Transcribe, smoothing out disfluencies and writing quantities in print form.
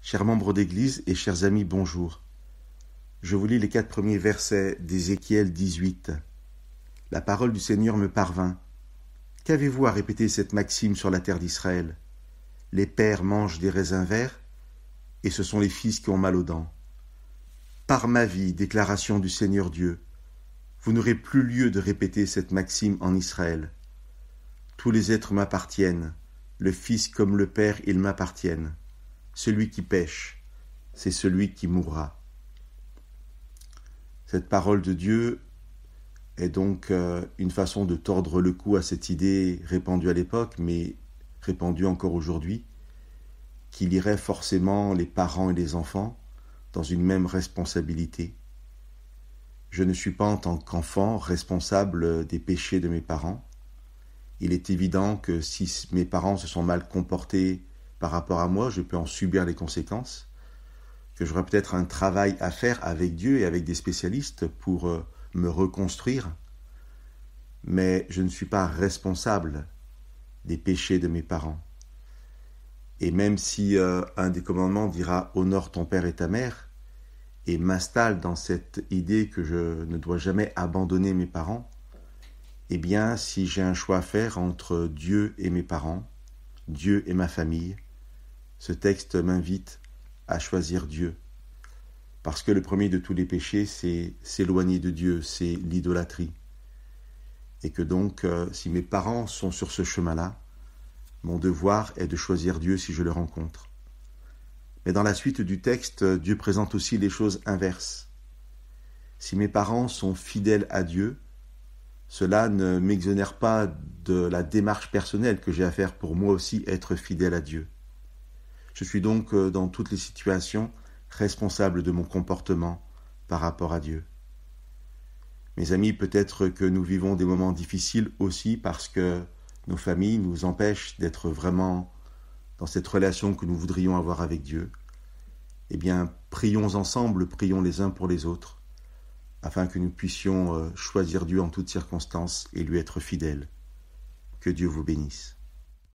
Chers membres d'Église et chers amis, bonjour. Je vous lis les 4 premiers versets d'Ézéchiel 18. La parole du Seigneur me parvint. Qu'avez-vous à répéter cette maxime sur la terre d'Israël? Les pères mangent des raisins verts, et ce sont les fils qui ont mal aux dents. Par ma vie, déclaration du Seigneur Dieu, vous n'aurez plus lieu de répéter cette maxime en Israël. Tous les êtres m'appartiennent, le Fils comme le Père, ils m'appartiennent. Celui qui pêche, c'est celui qui mourra. Cette parole de Dieu est donc une façon de tordre le cou à cette idée répandue à l'époque, mais répandue encore aujourd'hui, qu'il irait forcément les parents et les enfants dans une même responsabilité. Je ne suis pas en tant qu'enfant responsable des péchés de mes parents. Il est évident que si mes parents se sont mal comportés par rapport à moi, je peux en subir les conséquences, que j'aurai peut-être un travail à faire avec Dieu et avec des spécialistes pour me reconstruire, mais je ne suis pas responsable des péchés de mes parents. Et même si un des commandements dira « Honore ton père et ta mère », et m'installe dans cette idée que je ne dois jamais abandonner mes parents, eh bien, si j'ai un choix à faire entre Dieu et mes parents, Dieu et ma famille, ce texte m'invite à choisir Dieu. Parce que le premier de tous les péchés, c'est s'éloigner de Dieu, c'est l'idolâtrie. Et que donc, si mes parents sont sur ce chemin-là, mon devoir est de choisir Dieu si je le rencontre. Mais dans la suite du texte, Dieu présente aussi les choses inverses. Si mes parents sont fidèles à Dieu, cela ne m'exonère pas de la démarche personnelle que j'ai à faire pour moi aussi être fidèle à Dieu. Je suis donc dans toutes les situations responsable de mon comportement par rapport à Dieu. Mes amis, peut-être que nous vivons des moments difficiles aussi parce que nos familles nous empêchent d'être vraiment dans cette relation que nous voudrions avoir avec Dieu. Eh bien, prions ensemble, prions les uns pour les autres, afin que nous puissions choisir Dieu en toutes circonstances et lui être fidèles. Que Dieu vous bénisse.